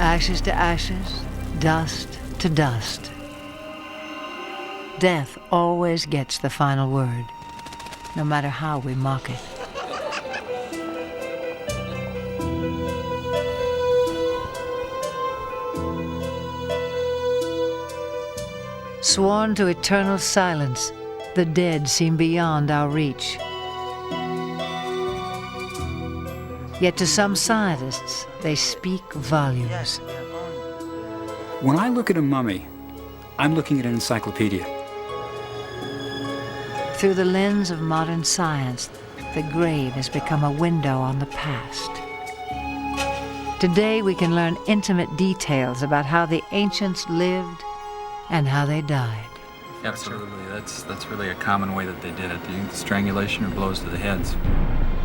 Ashes to ashes, dust to dust. Death always gets the final word, no matter how we mock it. Sworn to eternal silence, the dead seem beyond our reach. Yet to some scientists, they speak volumes. When I look at a mummy, I'm looking at an encyclopedia. Through the lens of modern science, the grave has become a window on the past. Today we can learn intimate details about how the ancients lived and how they died. Absolutely, that's really a common way that they did it, the strangulation or blows to the heads.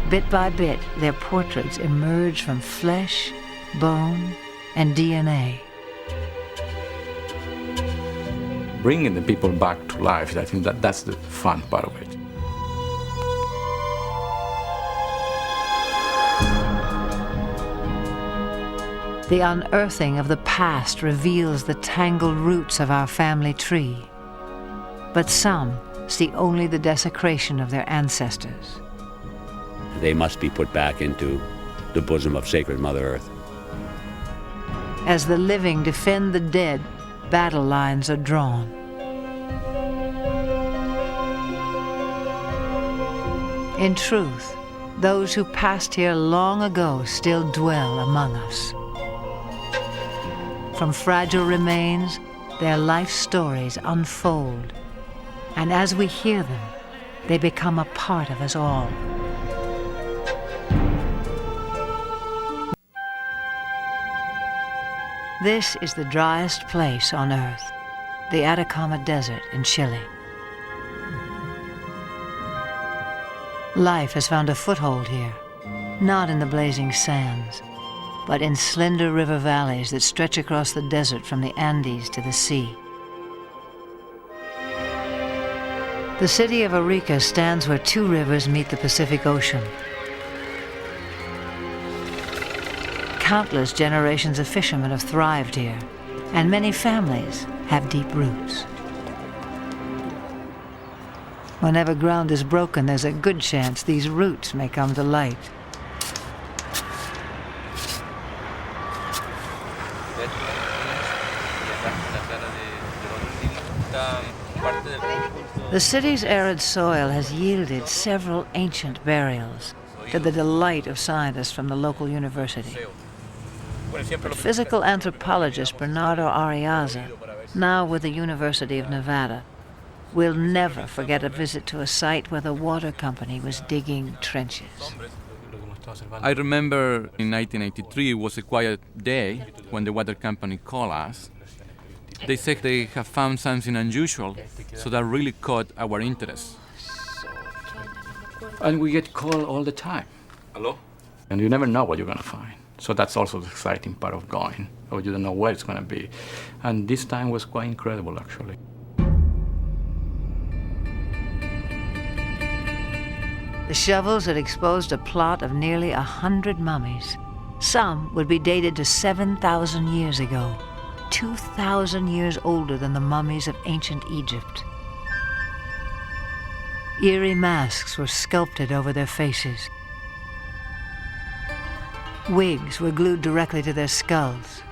Bit by bit, their portraits emerge from flesh, bone, and DNA. Bringing the people back to life, I think that's the fun part of it. The unearthing of the past reveals the tangled roots of our family tree. But some see only the desecration of their ancestors. They must be put back into the bosom of sacred Mother Earth. As the living defend the dead, battle lines are drawn. In truth, those who passed here long ago still dwell among us. From fragile remains, their life stories unfold, and as we hear them, they become a part of us all. This is the driest place on Earth, the Atacama Desert in Chile. Life has found a foothold here, not in the blazing sands, but in slender river valleys that stretch across the desert from the Andes to the sea. The city of Arica stands where two rivers meet the Pacific Ocean. Countless generations of fishermen have thrived here, and many families have deep roots. Whenever ground is broken, there's a good chance these roots may come to light. The city's arid soil has yielded several ancient burials, to the delight of scientists from the local university. Physical anthropologist Bernardo Arriaza, now with the University of Nevada, will never forget a visit to a site where the water company was digging trenches. I remember in 1983 was a quiet day when the water company called us. They said they have found something unusual, so that really caught our interest. And we get called all the time. Hello? And you never know what you're going to find. So that's also the exciting part of going, or you don't know where it's going to be. And this time was quite incredible, actually. The shovels had exposed a plot of nearly 100 mummies. Some would be dated to 7,000 years ago, 2,000 years older than the mummies of ancient Egypt. Eerie masks were sculpted over their faces. Wigs were glued directly to their skulls.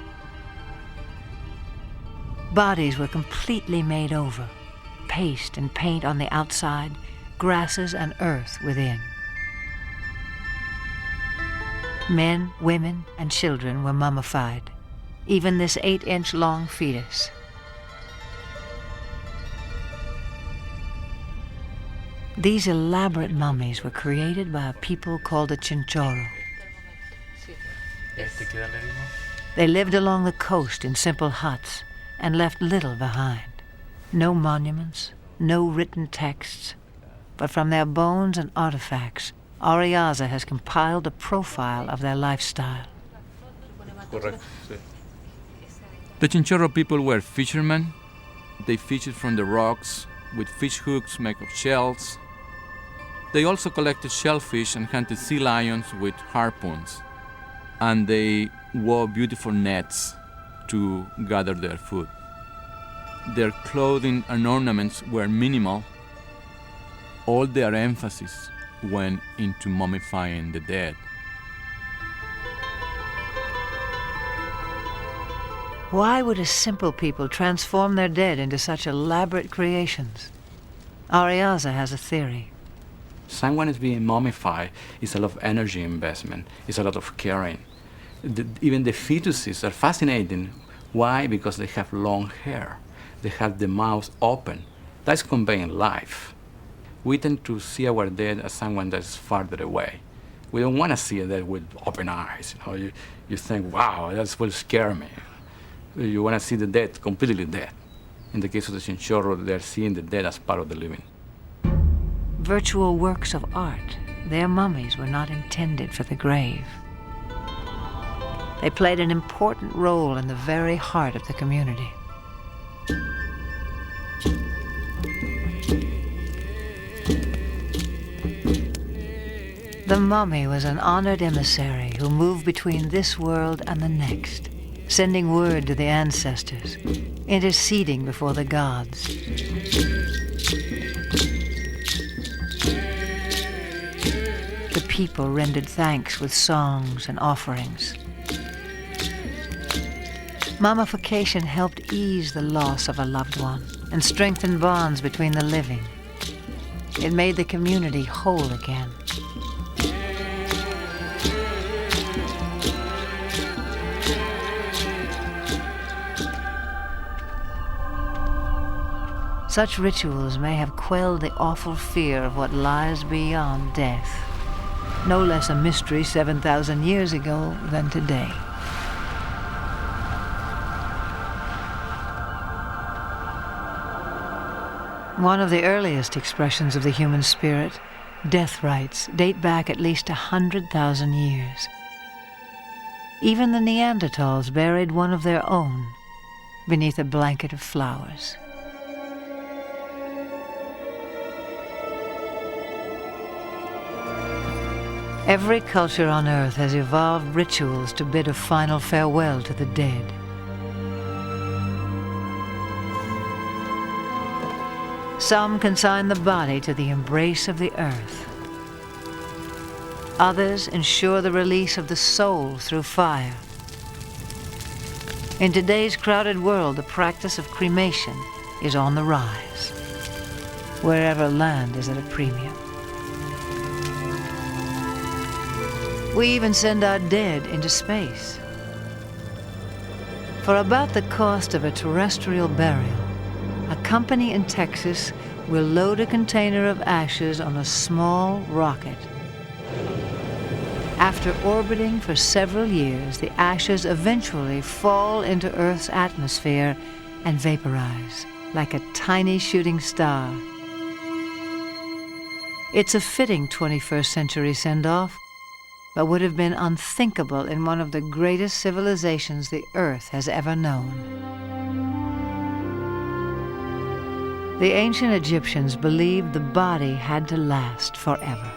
Bodies were completely made over, paste and paint on the outside, grasses and earth within. Men, women, and children were mummified, even this 8-inch long fetus. These elaborate mummies were created by a people called the Chinchorro. They lived along the coast in simple huts and left little behind. No monuments, no written texts, but from their bones and artifacts, Arriaza has compiled a profile of their lifestyle. The Chinchorro people were fishermen. They fished from the rocks with fish hooks made of shells. They also collected shellfish and hunted sea lions with harpoons. and they wore beautiful nets to gather their food. Their clothing and ornaments were minimal. All their emphasis went into mummifying the dead. Why would a simple people transform their dead into such elaborate creations? Ariaza has a theory. Someone is being mummified is a lot of energy investment, it's a lot of caring. Even the fetuses are fascinating. Why? Because they have long hair. They have the mouth open. That's conveying life. We tend to see our dead as someone that's farther away. We don't want to see a dead with open eyes. You think, wow, that will scare me. You want to see the dead completely dead. In the case of the Chinchorro, they're seeing the dead as part of the living. Virtual works of art, their mummies were not intended for the grave. They played an important role in the very heart of the community. The mummy was an honored emissary who moved between this world and the next, sending word to the ancestors, interceding before the gods. The people rendered thanks with songs and offerings. Mummification helped ease the loss of a loved one and strengthen bonds between the living. It made the community whole again. Such rituals may have quelled the awful fear of what lies beyond death. No less a mystery 7,000 years ago than today. One of the earliest expressions of the human spirit, death rites, date back at least 100,000 years. Even the Neanderthals buried one of their own beneath a blanket of flowers. Every culture on Earth has evolved rituals to bid a final farewell to the dead. Some consign the body to the embrace of the earth. Others ensure the release of the soul through fire. In today's crowded world, the practice of cremation is on the rise, wherever land is at a premium. We even send our dead into space. For about the cost of a terrestrial burial, a company in Texas will load a container of ashes on a small rocket. After orbiting for several years, the ashes eventually fall into Earth's atmosphere and vaporize like a tiny shooting star. It's a fitting 21st century send-off, but would have been unthinkable in one of the greatest civilizations the Earth has ever known. The ancient Egyptians believed the body had to last forever.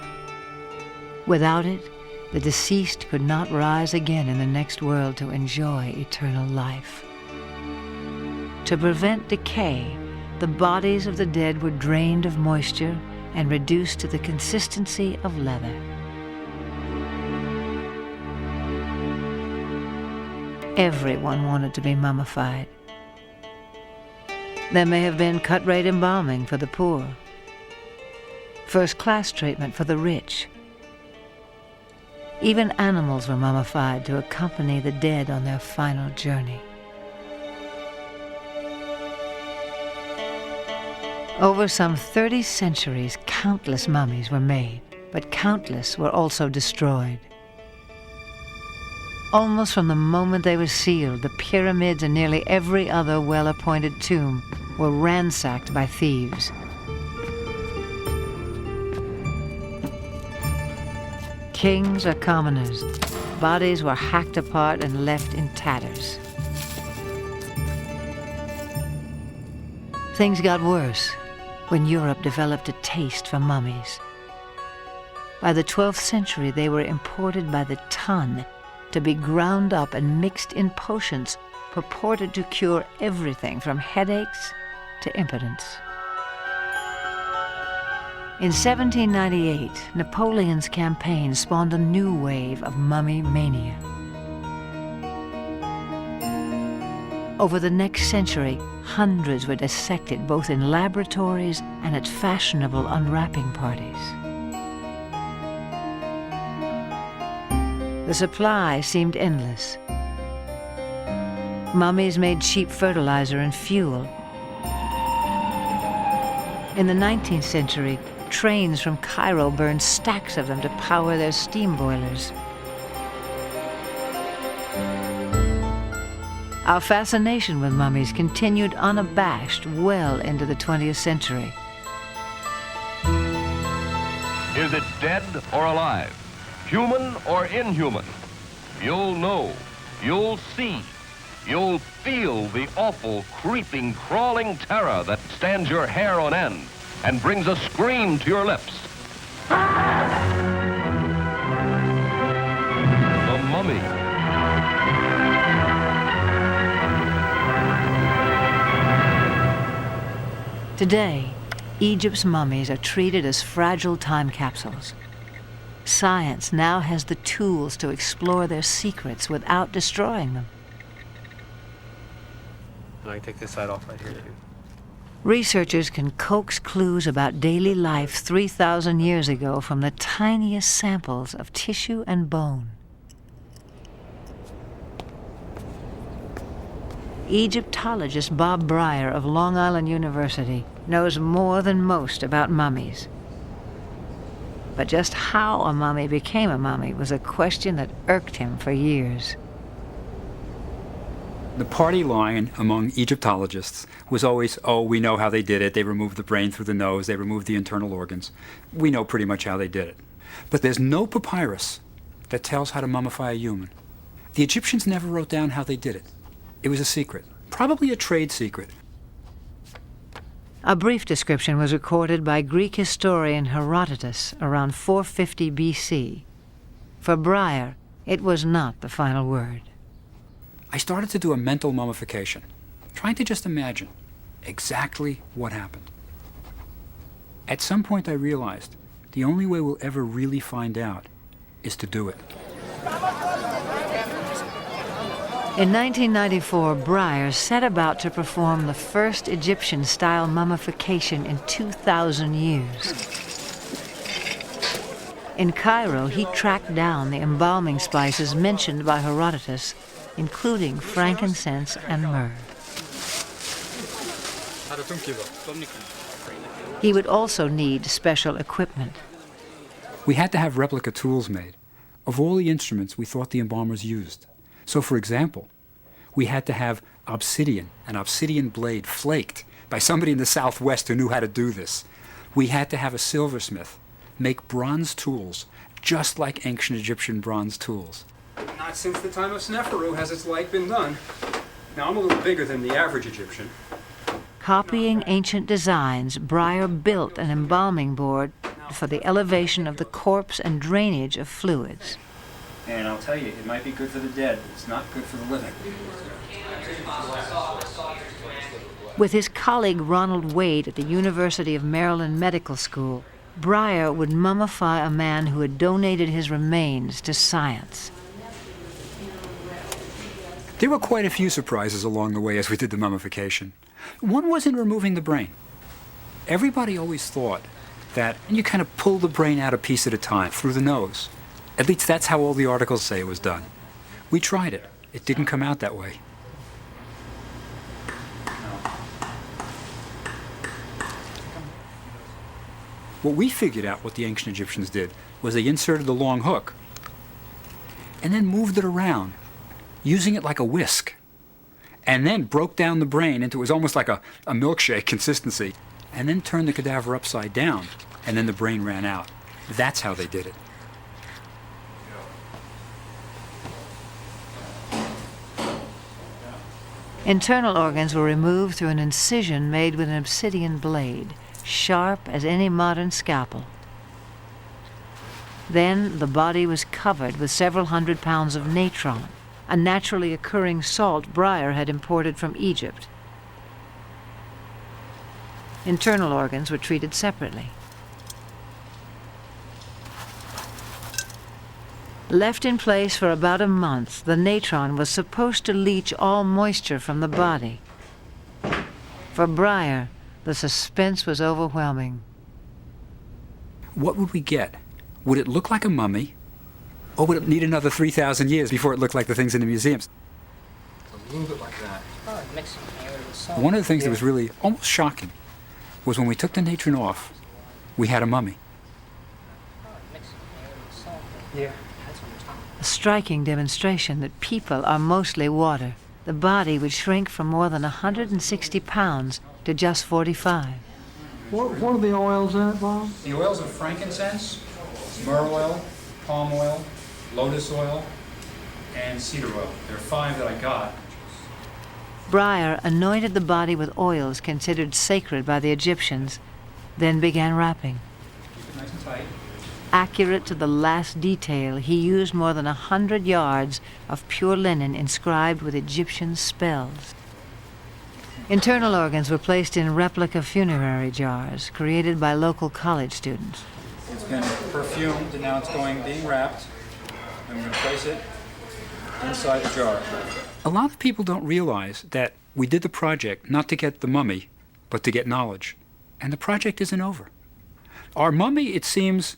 Without it, the deceased could not rise again in the next world to enjoy eternal life. To prevent decay, the bodies of the dead were drained of moisture and reduced to the consistency of leather. Everyone wanted to be mummified. There may have been cut-rate embalming for the poor, first-class treatment for the rich. Even animals were mummified to accompany the dead on their final journey. Over some 30 centuries, countless mummies were made, but countless were also destroyed. Almost from the moment they were sealed, the pyramids and nearly every other well-appointed tomb were ransacked by thieves. Kings or commoners, bodies were hacked apart and left in tatters. Things got worse when Europe developed a taste for mummies. By the 12th century, they were imported by the ton to be ground up and mixed in potions purported to cure everything from headaches to impotence. In 1798, Napoleon's campaign spawned a new wave of mummy mania. Over the next century, hundreds were dissected both in laboratories and at fashionable unwrapping parties. The supply seemed endless. Mummies made cheap fertilizer and fuel. In the 19th century, trains from Cairo burned stacks of them to power their steam boilers. Our fascination with mummies continued unabashed well into the 20th century. Is it dead or alive? Human or inhuman? You'll know, you'll see, you'll feel the awful, creeping, crawling terror that stands your hair on end and brings a scream to your lips. The mummy. Today, Egypt's mummies are treated as fragile time capsules. Science now has the tools to explore their secrets without destroying them. And I take this side off right here too. Researchers can coax clues about daily life 3,000 years ago from the tiniest samples of tissue and bone. Egyptologist Bob Breyer of Long Island University knows more than most about mummies. But just how a mummy became a mummy was a question that irked him for years. The party line among Egyptologists was always, oh, we know how they did it. They removed the brain through the nose. They removed the internal organs. We know pretty much how they did it. But there's no papyrus that tells how to mummify a human. The Egyptians never wrote down how they did it. It was a secret, probably a trade secret. A brief description was recorded by Greek historian Herodotus around 450 BC. For Breyer, it was not the final word. I started to do a mental mummification, trying to just imagine exactly what happened. At some point I realized the only way we'll ever really find out is to do it. In 1994, Breyer set about to perform the first Egyptian-style mummification in 2,000 years. In Cairo, he tracked down the embalming spices mentioned by Herodotus, including frankincense and myrrh. He would also need special equipment. We had to have replica tools made of all the instruments we thought the embalmers used. So, for example, we had to have obsidian, an obsidian blade flaked by somebody in the Southwest who knew how to do this. We had to have a silversmith make bronze tools just like ancient Egyptian bronze tools. Not since the time of Sneferu has its like been done. Now, I'm a little bigger than the average Egyptian. Copying ancient designs, Breyer built an embalming board for the elevation of the corpse and drainage of fluids. And I'll tell you, it might be good for the dead, but it's not good for the living. With his colleague Ronald Wade at the University of Maryland Medical School, Breyer would mummify a man who had donated his remains to science. There were quite a few surprises along the way as we did the mummification. One was in removing the brain. Everybody always thought that you kind of pull the brain out a piece at a time through the nose. At least that's how all the articles say it was done. We tried it. It didn't come out that way. What we figured out what the ancient Egyptians did was they inserted the long hook and then moved it around, using it like a whisk, and then broke down the brain into, it was almost like a milkshake consistency, and then turned the cadaver upside down, and then the brain ran out. That's how they did it. Internal organs were removed through an incision made with an obsidian blade, sharp as any modern scalpel. Then the body was covered with several hundred pounds of natron, a naturally occurring salt Breyer had imported from Egypt. Internal organs were treated separately. Left in place for about a month, the natron was supposed to leach all moisture from the body. For Breyer, the suspense was overwhelming. What would we get? Would it look like a mummy, or would it need another 3,000 years before it looked like the things in the museums? A little bit like that. One of the things that was really almost shocking was when we took the natron off, we had a mummy. Yeah. A striking demonstration that people are mostly water. The body would shrink from more than 160 pounds to just 45. What are the oils in it, Bob? The oils of frankincense, myrrh oil, palm oil, lotus oil, and cedar oil. There are 5 that I got. Breyer anointed the body with oils considered sacred by the Egyptians, then began wrapping. Keep it nice and tight. Accurate to the last detail, he used more than 100 yards of pure linen inscribed with Egyptian spells. Internal organs were placed in replica funerary jars created by local college students. It's been perfumed and now it's being wrapped. And we're going to place it inside the jar. A lot of people don't realize that we did the project not to get the mummy, but to get knowledge. And the project isn't over. Our mummy, it seems,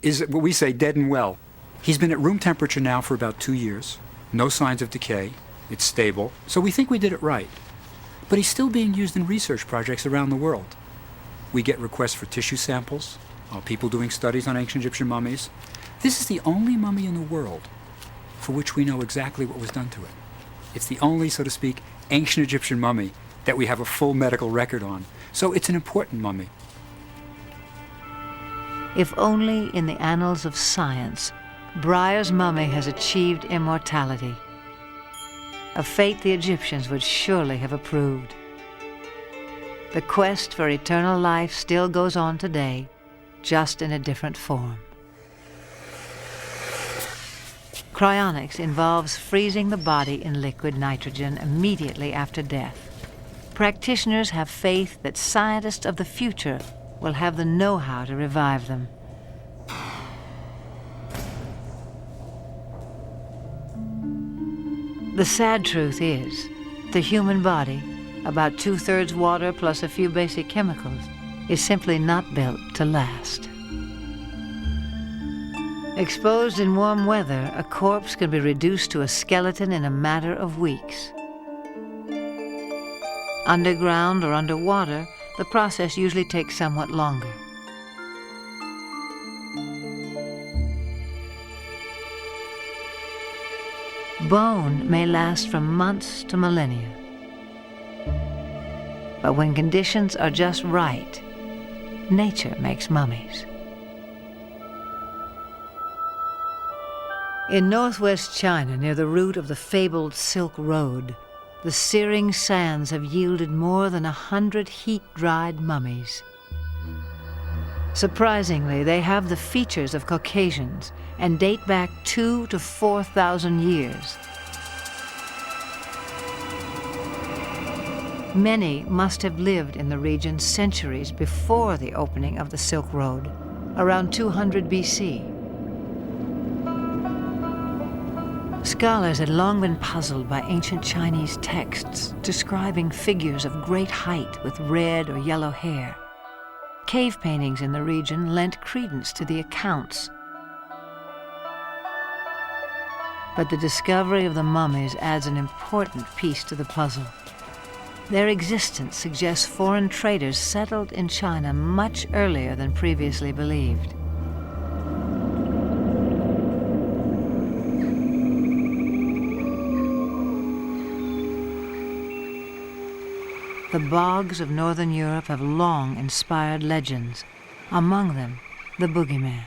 is what we say dead and well. He's been at room temperature now for about 2 years. No signs of decay. It's stable. So we think we did it right. But he's still being used in research projects around the world. We get requests for tissue samples, people doing studies on ancient Egyptian mummies. This is the only mummy in the world for which we know exactly what was done to it. It's the only, so to speak, ancient Egyptian mummy that we have a full medical record on. So it's an important mummy. If only in the annals of science, Breyer's mummy has achieved immortality, a fate the Egyptians would surely have approved. The quest for eternal life still goes on today, just in a different form. Cryonics involves freezing the body in liquid nitrogen immediately after death. Practitioners have faith that scientists of the future will have the know-how to revive them. The sad truth is, the human body, about 2/3 water plus a few basic chemicals, is simply not built to last. Exposed in warm weather, a corpse can be reduced to a skeleton in a matter of weeks. Underground or underwater, the process usually takes somewhat longer. Bone may last from months to millennia. But when conditions are just right, nature makes mummies. In northwest China, near the route of the fabled Silk Road, the searing sands have yielded more than 100 heat-dried mummies. Surprisingly, they have the features of Caucasians and date back 2,000 to 4,000 years. Many must have lived in the region centuries before the opening of the Silk Road, around 200 BC. Scholars had long been puzzled by ancient Chinese texts describing figures of great height with red or yellow hair. Cave paintings in the region lent credence to the accounts. But the discovery of the mummies adds an important piece to the puzzle. Their existence suggests foreign traders settled in China much earlier than previously believed. The bogs of northern Europe have long inspired legends, among them the boogeyman.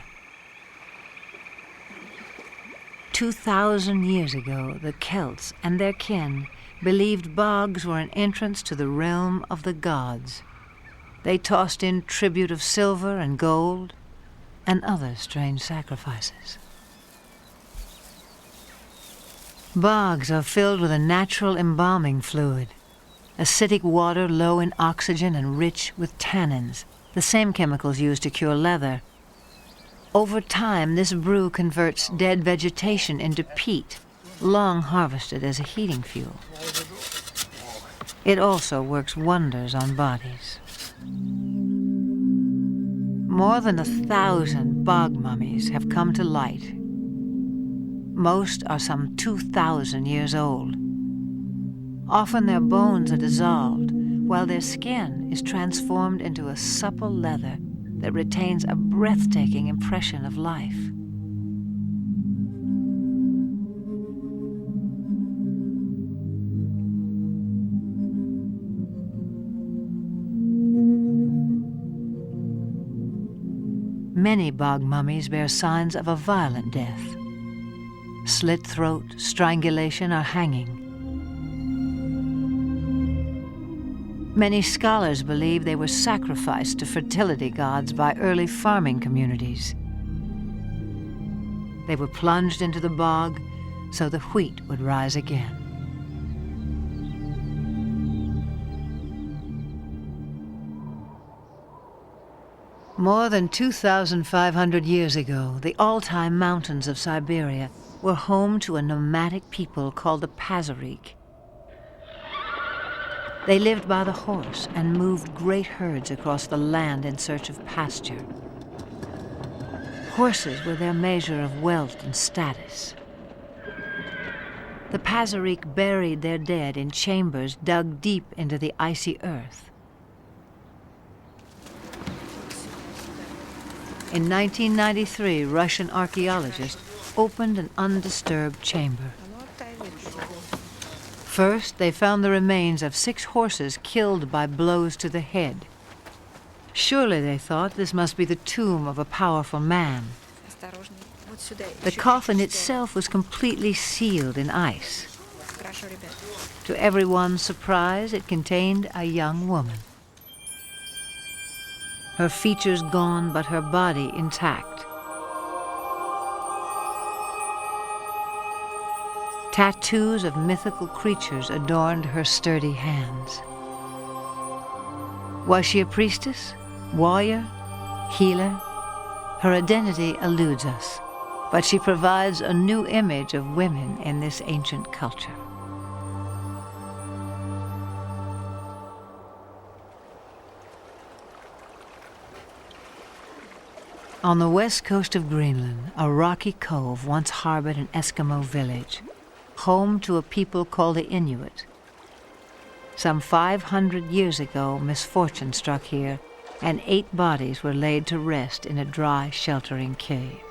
2,000 years ago, the Celts and their kin believed bogs were an entrance to the realm of the gods. They tossed in tribute of silver and gold, and other strange sacrifices. Bogs are filled with a natural embalming fluid, acidic water low in oxygen and rich with tannins, the same chemicals used to cure leather. Over time, this brew converts dead vegetation into peat, long harvested as a heating fuel. It also works wonders on bodies. More than 1,000 bog mummies have come to light. Most are some 2,000 years old. Often their bones are dissolved, while their skin is transformed into a supple leather that retains a breathtaking impression of life. Many bog mummies bear signs of a violent death. Slit throat, strangulation, or hanging. Many scholars believe they were sacrificed to fertility gods by early farming communities. They were plunged into the bog so the wheat would rise again. More than 2,500 years ago, the Altai Mountains of Siberia were home to a nomadic people called the Pazyryk. They lived by the horse and moved great herds across the land in search of pasture. Horses were their measure of wealth and status. The Pazyryk buried their dead in chambers dug deep into the icy earth. In 1993, Russian archaeologists opened an undisturbed chamber. First, they found the remains of 6 horses killed by blows to the head. Surely, they thought, this must be the tomb of a powerful man. The coffin itself was completely sealed in ice. To everyone's surprise, it contained a young woman. Her features gone, but her body intact. Tattoos of mythical creatures adorned her sturdy hands. Was she a priestess, warrior, healer? Her identity eludes us, but she provides a new image of women in this ancient culture. On the west coast of Greenland, a rocky cove once harbored an Eskimo village, home to a people called the Inuit. Some 500 years ago, misfortune struck here, and 8 bodies were laid to rest in a dry, sheltering cave.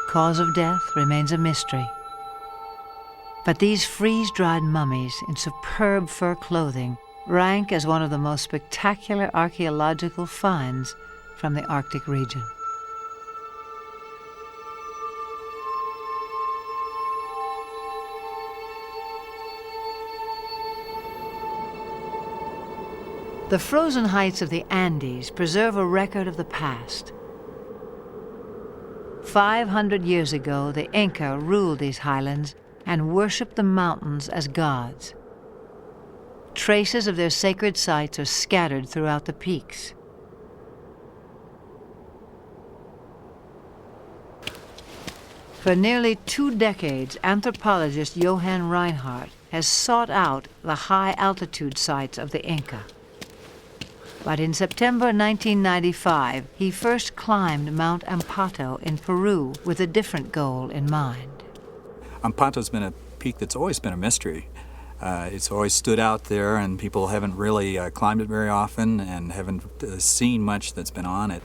Cause of death remains a mystery. But these freeze-dried mummies in superb fur clothing rank as one of the most spectacular archaeological finds from the Arctic region. The frozen heights of the Andes preserve a record of the past. 500 years ago, the Inca ruled these highlands and worshipped the mountains as gods. Traces of their sacred sites are scattered throughout the peaks. For nearly 2 decades, anthropologist Johann Reinhardt has sought out the high-altitude sites of the Inca. But in September 1995, he first climbed Mount Ampato in Peru with a different goal in mind. Ampato's been a peak that's always been a mystery. It's always stood out there, and people haven't really climbed it very often and haven't seen much that's been on it.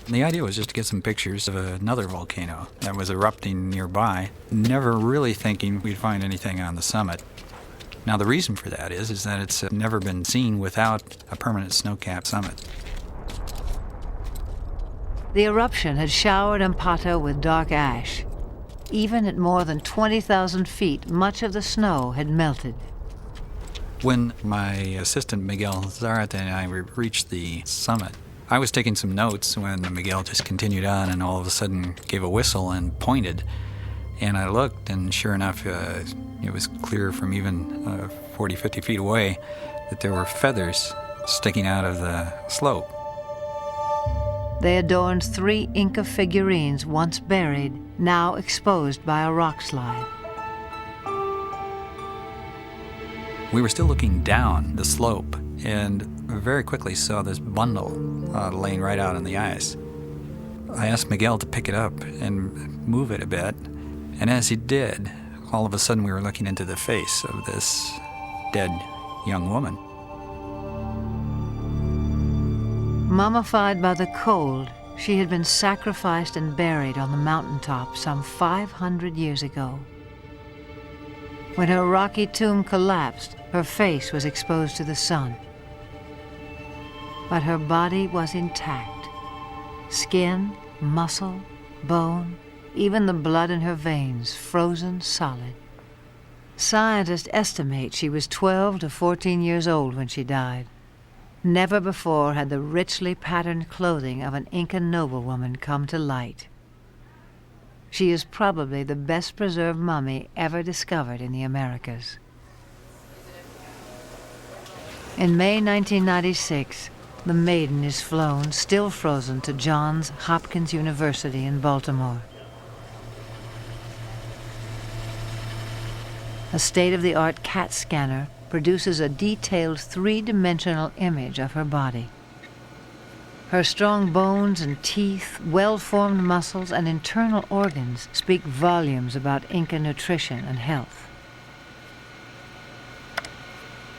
And the idea was just to get some pictures of another volcano that was erupting nearby, never really thinking we'd find anything on the summit. Now, the reason for that is that it's never been seen without a permanent snow-capped summit. The eruption had showered Ampato with dark ash. Even at more than 20,000 feet, much of the snow had melted. When my assistant Miguel Zarate and I reached the summit, I was taking some notes when Miguel just continued on and all of a sudden gave a whistle and pointed. And I looked, and sure enough, it was clear from even 40, 50 feet away that there were feathers sticking out of the slope. They adorned 3 Inca figurines once buried, now exposed by a rock slide. We were still looking down the slope and very quickly saw this bundle laying right out on the ice. I asked Miguel to pick it up and move it a bit, and as he did, all of a sudden we were looking into the face of this dead young woman. Mummified by the cold, she had been sacrificed and buried on the mountaintop some 500 years ago. When her rocky tomb collapsed, her face was exposed to the sun. But her body was intact. Skin, muscle, bone, even the blood in her veins frozen solid. Scientists estimate she was 12 to 14 years old when she died. Never before had the richly patterned clothing of an Inca noblewoman come to light. She is probably the best preserved mummy ever discovered in the Americas. In May 1996, the maiden is flown, still frozen, to Johns Hopkins University in Baltimore. A state-of-the-art CAT scanner produces a detailed 3-dimensional image of her body. Her strong bones and teeth, well-formed muscles, and internal organs speak volumes about Inca nutrition and health.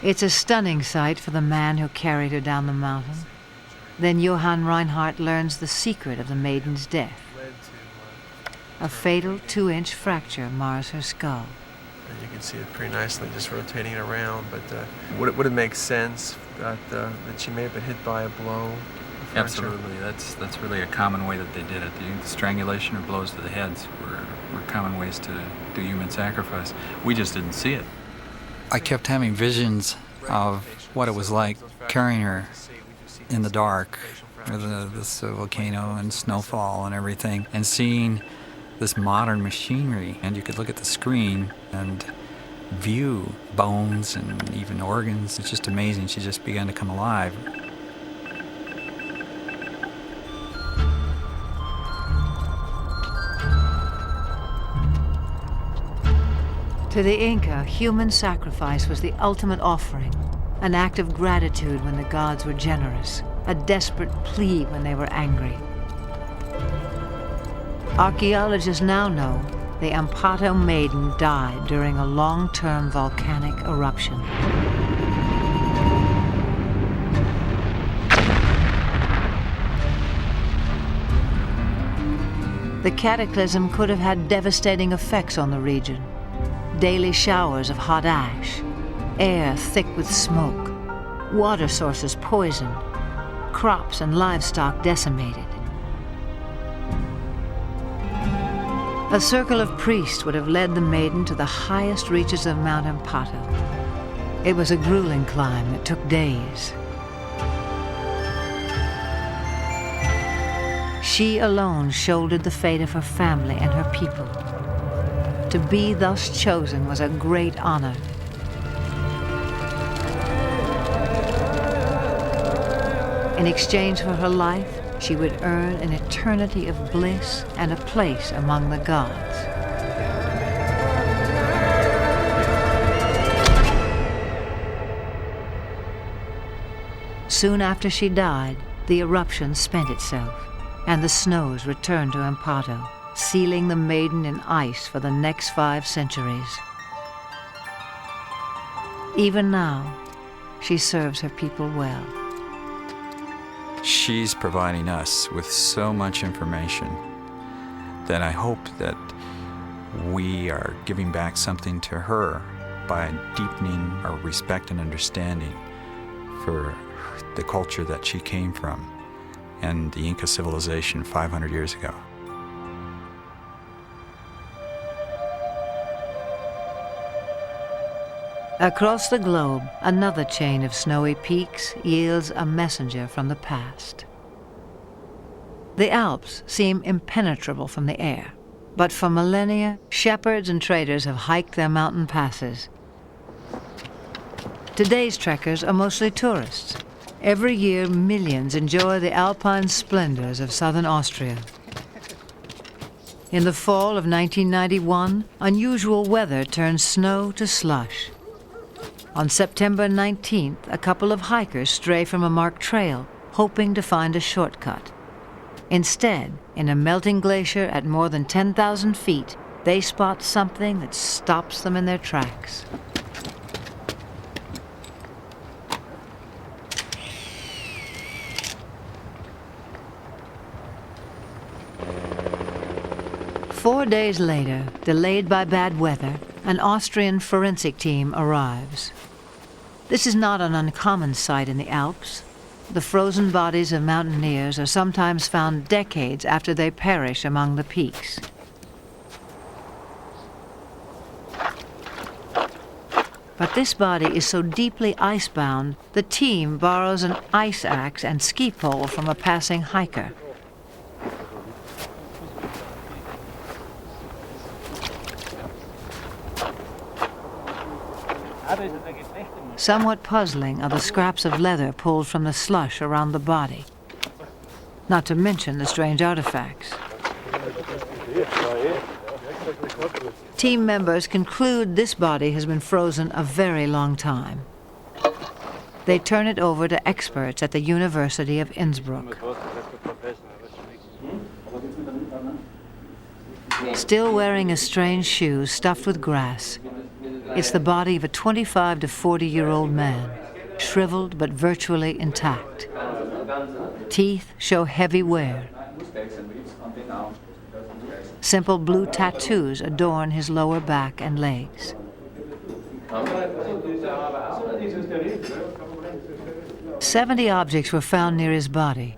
It's a stunning sight for the man who carried her down the mountain. Then Johann Reinhardt learns the secret of the maiden's death. A fatal 2-inch fracture mars her skull. And you can see it pretty nicely just rotating around, but would it make sense that she may have been hit by a blow? Absolutely. That's really a common way that they did it. The strangulation or blows to the heads were common ways to do human sacrifice. We just didn't see it. I kept having visions of what it was like carrying her in the dark with this volcano and snowfall and everything, and seeing this modern machinery. And you could look at the screen and view bones and even organs. It's just amazing. She just began to come alive. To the Inca, human sacrifice was the ultimate offering, an act of gratitude when the gods were generous, a desperate plea when they were angry. Archaeologists now know the Amparo maiden died during a long-term volcanic eruption. The cataclysm could have had devastating effects on the region. Daily showers of hot ash, air thick with smoke, water sources poisoned, crops and livestock decimated. A circle of priests would have led the maiden to the highest reaches of Mount Amparo. It was a grueling climb that took days. She alone shouldered the fate of her family and her people. To be thus chosen was a great honor. In exchange for her life, she would earn an eternity of bliss and a place among the gods. Soon after she died, the eruption spent itself, and the snows returned to Amparo, sealing the maiden in ice for the next 5 centuries. Even now, she serves her people well. She's providing us with so much information that I hope that we are giving back something to her by deepening our respect and understanding for the culture that she came from and the Inca civilization 500 years ago. Across the globe, another chain of snowy peaks yields a messenger from the past. The Alps seem impenetrable from the air, but for millennia, shepherds and traders have hiked their mountain passes. Today's trekkers are mostly tourists. Every year, millions enjoy the alpine splendors of southern Austria. In the fall of 1991, unusual weather turned snow to slush. On September 19th, a couple of hikers stray from a marked trail, hoping to find a shortcut. Instead, in a melting glacier at more than 10,000 feet, they spot something that stops them in their tracks. Four days later, delayed by bad weather, an Austrian forensic team arrives. This is not an uncommon sight in the Alps. The frozen bodies of mountaineers are sometimes found decades after they perish among the peaks. But this body is so deeply icebound, the team borrows an ice axe and ski pole from a passing hiker. Somewhat puzzling are the scraps of leather pulled from the slush around the body, not to mention the strange artifacts. Team members conclude this body has been frozen a very long time. They turn it over to experts at the University of Innsbruck. Still wearing a strange shoe stuffed with grass, it's the body of a 25 to 40-year-old man, shriveled but virtually intact. Teeth show heavy wear. Simple blue tattoos adorn his lower back and legs. 70 objects were found near his body.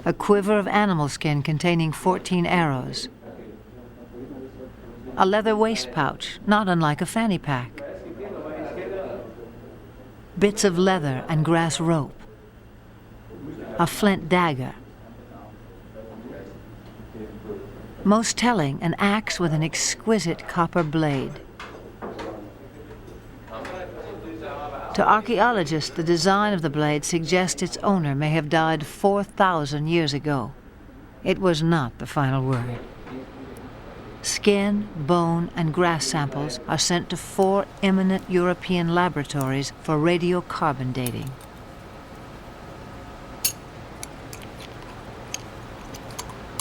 A quiver of animal skin containing 14 arrows. A leather waist pouch, not unlike a fanny pack. Bits of leather and grass rope. A flint dagger. Most telling, an axe with an exquisite copper blade. To archaeologists, the design of the blade suggests its owner may have died 4,000 years ago. It was not the final word. Skin, bone, and grass samples are sent to 4 eminent European laboratories for radiocarbon dating.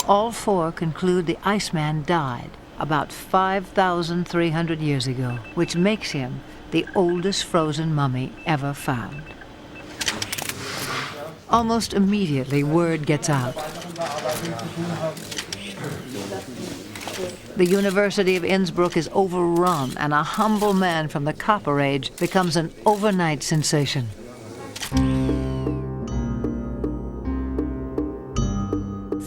All 4 conclude the Iceman died about 5,300 years ago, which makes him the oldest frozen mummy ever found. Almost immediately, word gets out. The University of Innsbruck is overrun, and a humble man from the Copper Age becomes an overnight sensation.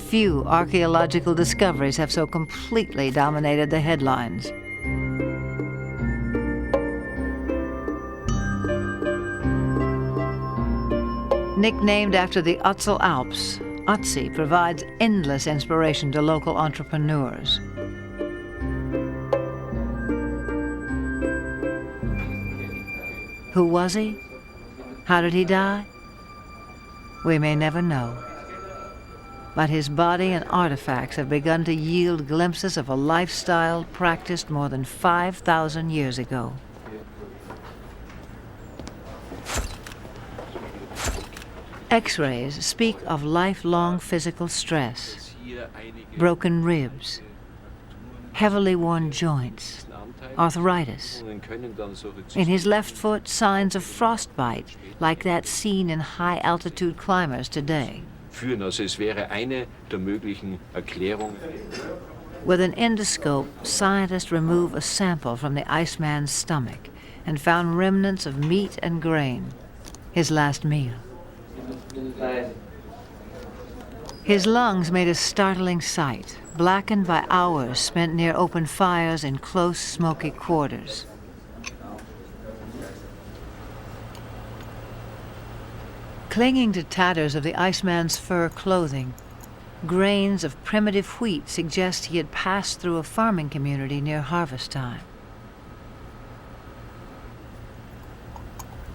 Few archaeological discoveries have so completely dominated the headlines. Nicknamed after the Ötztal Alps, Ötzi provides endless inspiration to local entrepreneurs. Who was he? How did he die? We may never know. But his body and artifacts have begun to yield glimpses of a lifestyle practiced more than 5,000 years ago. X-rays speak of lifelong physical stress, broken ribs, heavily worn joints, arthritis. In his left foot, signs of frostbite, like that seen in high-altitude climbers today. With an endoscope, scientists remove a sample from the Iceman's stomach and found remnants of meat and grain, his last meal. His lungs made a startling sight, blackened by hours spent near open fires in close, smoky quarters. Clinging to tatters of the Iceman's fur clothing, grains of primitive wheat suggest he had passed through a farming community near harvest time.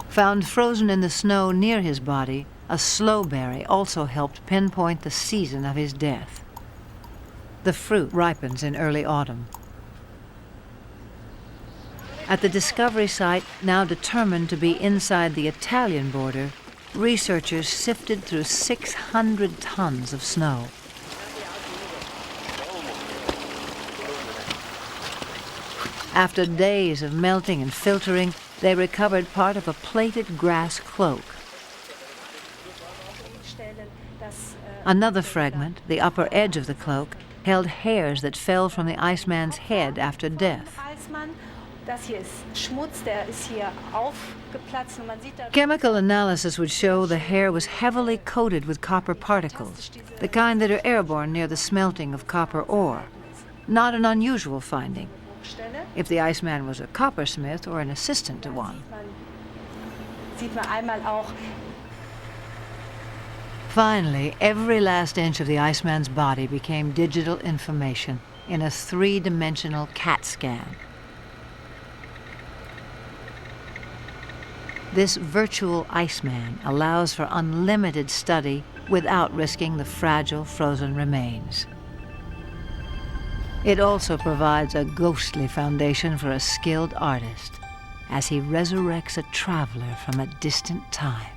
Found frozen in the snow near his body, a slowberry also helped pinpoint the season of his death. The fruit ripens in early autumn. At the discovery site, now determined to be inside the Italian border, researchers sifted through 600 tons of snow. After days of melting and filtering, they recovered part of a plaited grass cloak. Another fragment, the upper edge of the cloak, held hairs that fell from the Iceman's head after death. Chemical analysis would show the hair was heavily coated with copper particles, the kind that are airborne near the smelting of copper ore. Not an unusual finding, if the Iceman was a coppersmith or an assistant to one. Finally, every last inch of the Iceman's body became digital information in a three-dimensional CAT scan. This virtual Iceman allows for unlimited study without risking the fragile frozen remains. It also provides a ghostly foundation for a skilled artist as he resurrects a traveler from a distant time.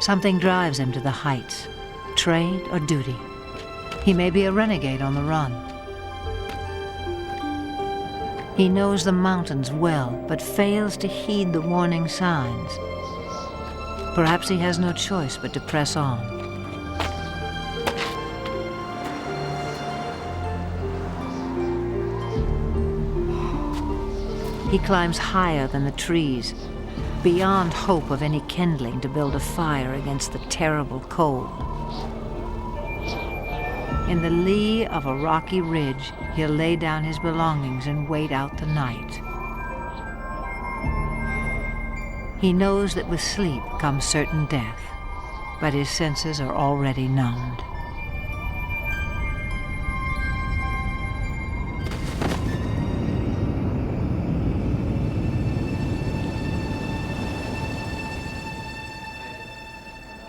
Something drives him to the heights, trade or duty. He may be a renegade on the run. He knows the mountains well, but fails to heed the warning signs. Perhaps he has no choice but to press on. He climbs higher than the trees, beyond hope of any kindling to build a fire against the terrible cold. In the lee of a rocky ridge, he'll lay down his belongings and wait out the night. He knows that with sleep comes certain death, but his senses are already numbed.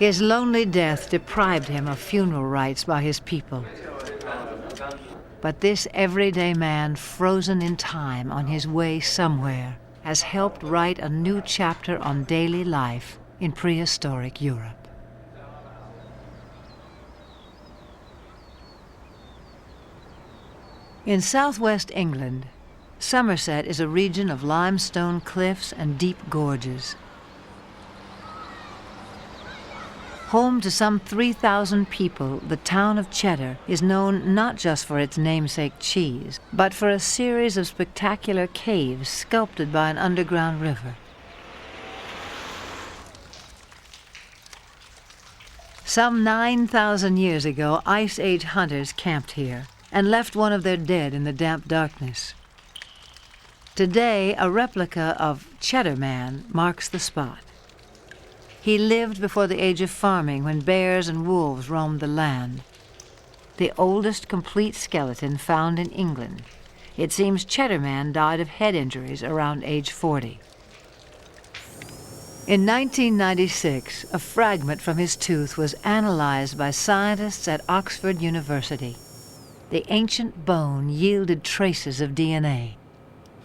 His lonely death deprived him of funeral rites by his people. But this everyday man, frozen in time on his way somewhere, has helped write a new chapter on daily life in prehistoric Europe. In southwest England, Somerset is a region of limestone cliffs and deep gorges. Home to some 3,000 people, the town of Cheddar is known not just for its namesake cheese, but for a series of spectacular caves sculpted by an underground river. Some 9,000 years ago, Ice Age hunters camped here and left one of their dead in the damp darkness. Today, a replica of Cheddar Man marks the spot. He lived before the age of farming, when bears and wolves roamed the land. The oldest complete skeleton found in England. It seems Cheddar Man died of head injuries around age 40. In 1996, a fragment from his tooth was analyzed by scientists at Oxford University. The ancient bone yielded traces of DNA.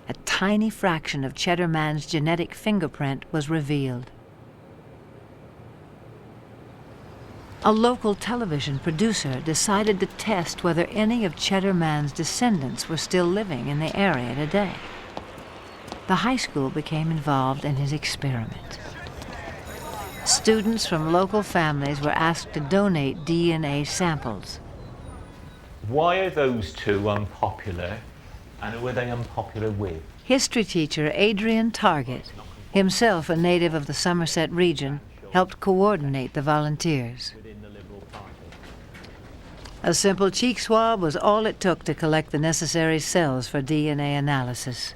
A tiny fraction of Cheddar Man's genetic fingerprint was revealed. A local television producer decided to test whether any of Cheddar Man's descendants were still living in the area today. The high school became involved in his experiment. Students from local families were asked to donate DNA samples. Why are those two unpopular, and who are they unpopular with? History teacher Adrian Target, himself a native of the Somerset region, helped coordinate the volunteers. A simple cheek swab was all it took to collect the necessary cells for DNA analysis.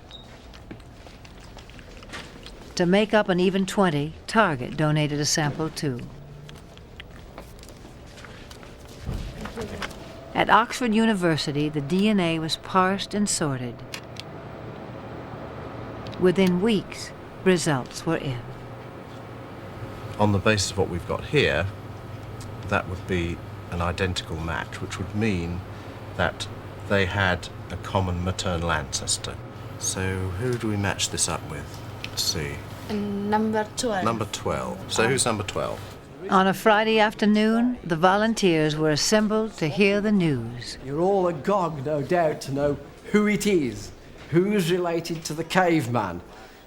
To make up an even 20, Target donated a sample too. At Oxford University, the DNA was parsed and sorted. Within weeks, results were in. On the basis of what we've got here, that would be an identical match, which would mean that they had a common maternal ancestor. So who do we match this up with? Let's see. Number 12. Number 12. So who's number 12? On a Friday afternoon, the volunteers were assembled to hear the news. You're all agog, no doubt, to know who it is. Who's related to the caveman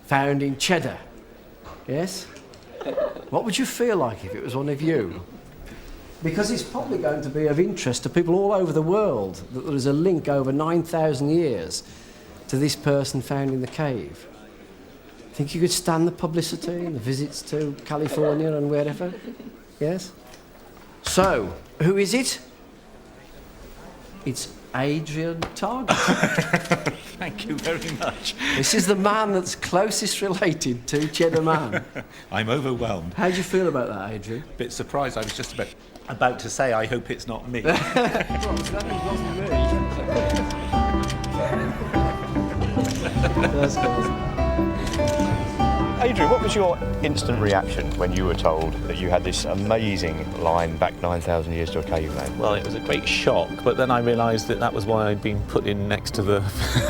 found in Cheddar? Yes? What would you feel like if it was one of you? Because it's probably going to be of interest to people all over the world that there is a link over 9,000 years to this person found in the cave. Think you could stand the publicity and the visits to California and wherever? Yes? So, who is it? It's Adrian Target. Thank you very much. This is the man that's closest related to Cheddar Man. I'm overwhelmed. How do you feel about that, Adrian? Bit surprised. I was just about to say, I hope it's not me. Adrian, what was your instant reaction when you were told that you had this amazing line back 9,000 years to a caveman? Well, it was a great shock, but then I realised that was why I'd been put in next to the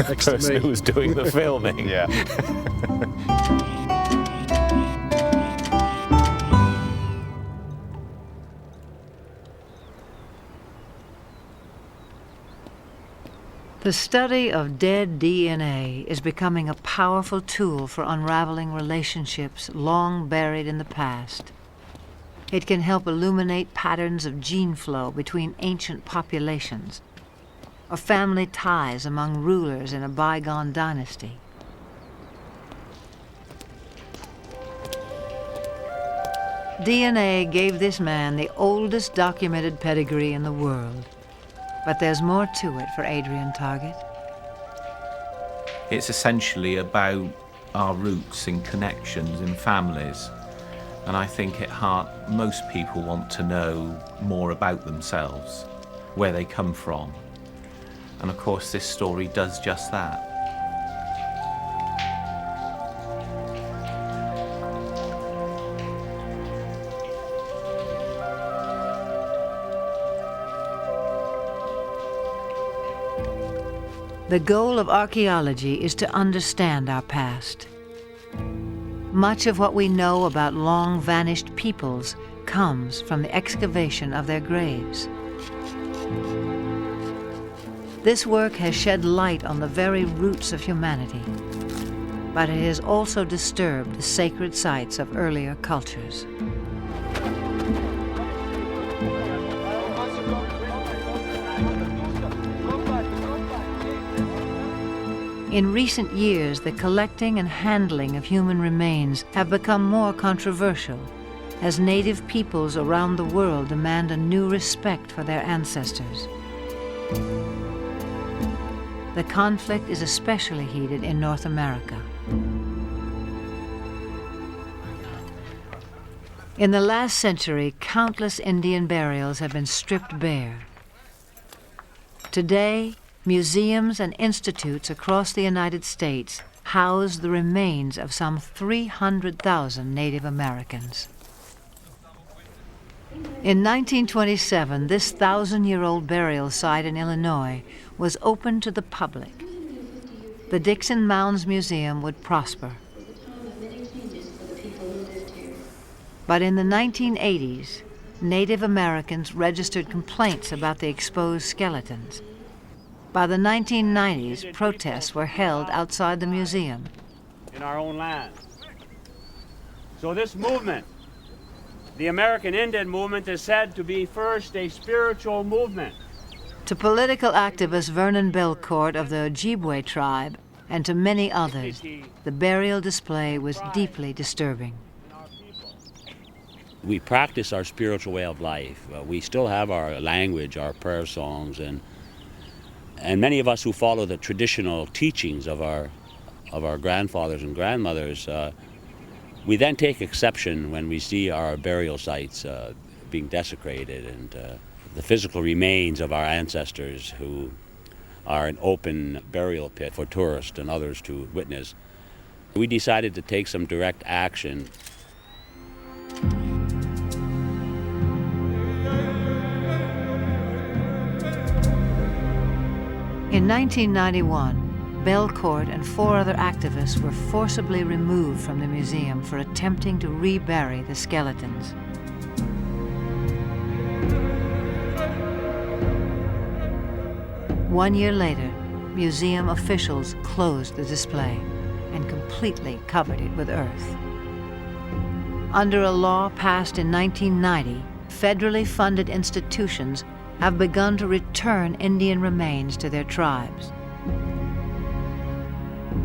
person who was doing the filming. Yeah. The study of dead DNA is becoming a powerful tool for unraveling relationships long buried in the past. It can help illuminate patterns of gene flow between ancient populations, or family ties among rulers in a bygone dynasty. DNA gave this man the oldest documented pedigree in the world. But there's more to it for Adrian Target. It's essentially about our roots and connections in families. And I think at heart, most people want to know more about themselves, where they come from. And of course, this story does just that. The goal of archaeology is to understand our past. Much of what we know about long-vanished peoples comes from the excavation of their graves. This work has shed light on the very roots of humanity, but it has also disturbed the sacred sites of earlier cultures. In recent years, the collecting and handling of human remains have become more controversial as native peoples around the world demand a new respect for their ancestors. The conflict is especially heated in North America. In the last century, countless Indian burials have been stripped bare. Today, museums and institutes across the United States house the remains of some 300,000 Native Americans. In 1927, this 1,000-year-old burial site in Illinois was opened to the public. The Dixon Mounds Museum would prosper. But in the 1980s, Native Americans registered complaints about the exposed skeletons. By the 1990s, protests were held outside the museum. In our own land. So this movement, the American Indian movement, is said to be first a spiritual movement. To political activist Vernon Belcourt of the Ojibwe tribe, and to many others, the burial display was deeply disturbing. We practice our spiritual way of life. We still have our language, our prayer songs, and many of us who follow the traditional teachings of our grandfathers and grandmothers, we then take exception when we see our burial sites being desecrated and the physical remains of our ancestors who are an open burial pit for tourists and others to witness. We decided to take some direct action. In 1991, Belcourt and 4 other activists were forcibly removed from the museum for attempting to rebury the skeletons. One year later, museum officials closed the display and completely covered it with earth. Under a law passed in 1990, federally funded institutions have begun to return Indian remains to their tribes.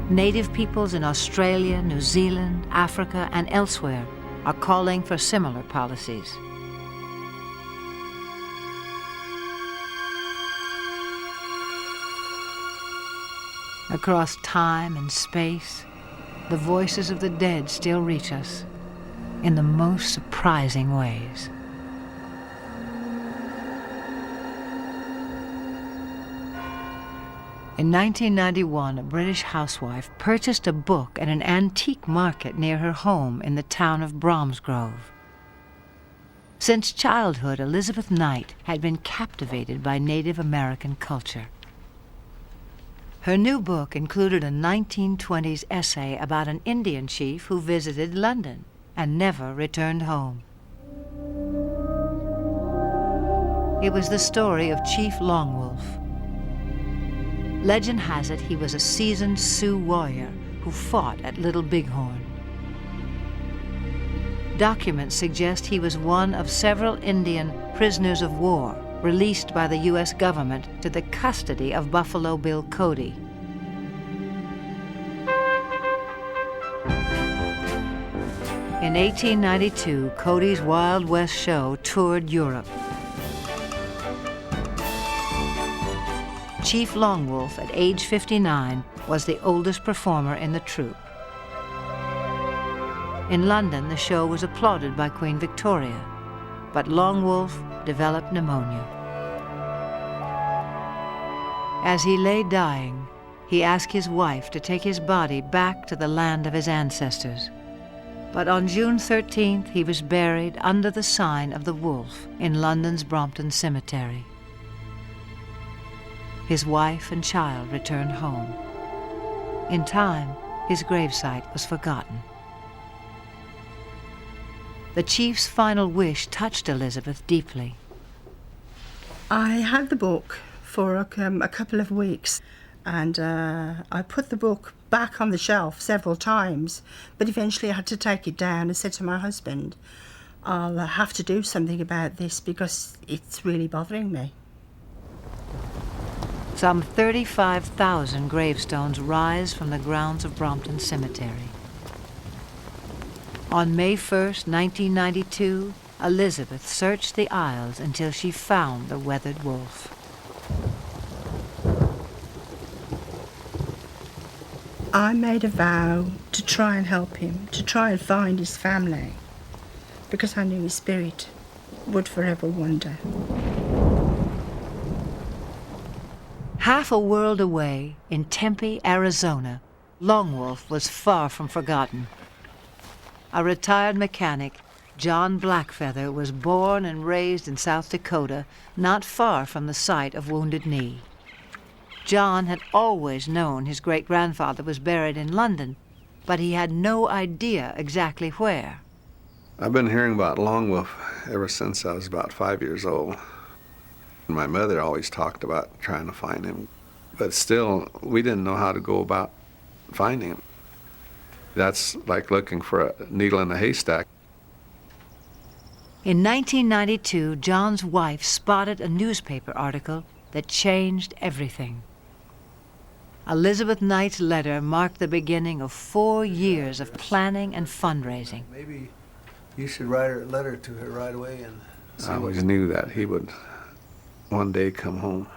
Native peoples in Australia, New Zealand, Africa, and elsewhere are calling for similar policies. Across time and space, the voices of the dead still reach us in the most surprising ways. In 1991, a British housewife purchased a book at an antique market near her home in the town of Bromsgrove. Since childhood, Elizabeth Knight had been captivated by Native American culture. Her new book included a 1920s essay about an Indian chief who visited London and never returned home. It was the story of Chief Longwolf. Legend has it he was a seasoned Sioux warrior who fought at Little Bighorn. Documents suggest he was one of several Indian prisoners of war released by the U.S. government to the custody of Buffalo Bill Cody. In 1892, Cody's Wild West show toured Europe. Chief Longwolf, at age 59, was the oldest performer in the troupe. In London, the show was applauded by Queen Victoria, but Longwolf developed pneumonia. As he lay dying, he asked his wife to take his body back to the land of his ancestors. But on June 13th, he was buried under the sign of the Wolf in London's Brompton Cemetery. His wife and child returned home. In time, his gravesite was forgotten. The chief's final wish touched Elizabeth deeply. I had the book for a couple of weeks, and I put the book back on the shelf several times, but eventually I had to take it down and said to my husband, I'll have to do something about this because it's really bothering me. Some 35,000 gravestones rise from the grounds of Brompton Cemetery. On May 1st, 1992, Elizabeth searched the aisles until she found the weathered wolf. I made a vow to try and help him, to try and find his family, because I knew his spirit would forever wander. Half a world away, in Tempe, Arizona, Longwolf was far from forgotten. A retired mechanic, John Blackfeather, was born and raised in South Dakota, not far from the site of Wounded Knee. John had always known his great-grandfather was buried in London, but he had no idea exactly where. I've been hearing about Longwolf ever since I was about 5 years old. My mother always talked about trying to find him, but still, we didn't know how to go about finding him. That's like looking for a needle in a haystack. In 1992, John's wife spotted a newspaper article that changed everything. Elizabeth Knight's letter marked the beginning of 4 years of planning and fundraising. Maybe You should write a letter to her right away and see I always knew that he would one day come home.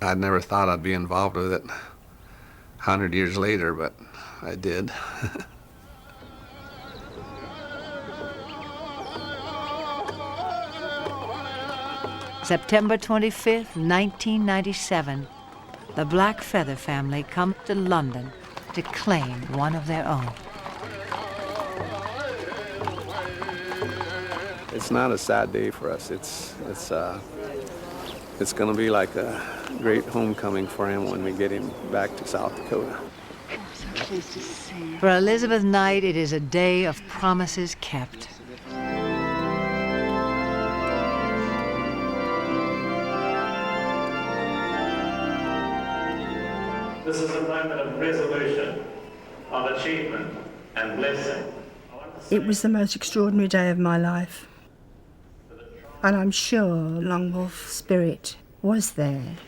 I never thought I'd be involved with it 100 years later, but I did. September 25th, 1997, the Black Feather family come to London to claim one of their own. It's not a sad day for us. It's going to be like a great homecoming for him when we get him back to South Dakota. So pleased to see you. For Elizabeth Knight, it is a day of promises kept. This is a moment of resolution, of achievement and blessing. It was the most extraordinary day of my life. And I'm sure Long Wolf's spirit was there.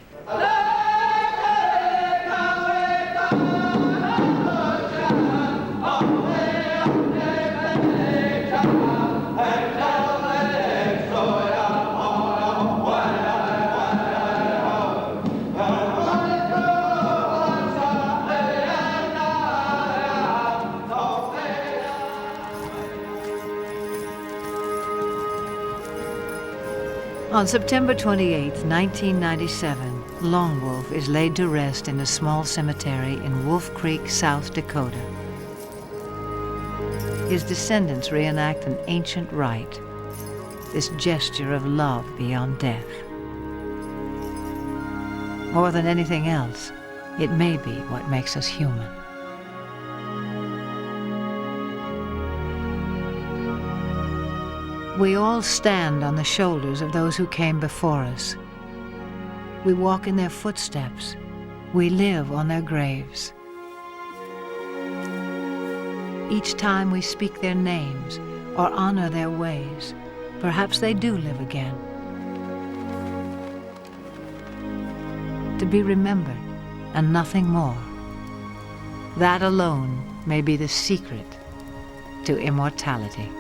On September 28, 1997, Long Wolf is laid to rest in a small cemetery in Wolf Creek, South Dakota. His descendants reenact an ancient rite, this gesture of love beyond death. More than anything else, it may be what makes us human. We all stand on the shoulders of those who came before us. We walk in their footsteps. We live on their graves. Each time we speak their names or honor their ways, perhaps they do live again. To be remembered and nothing more. That alone may be the secret to immortality.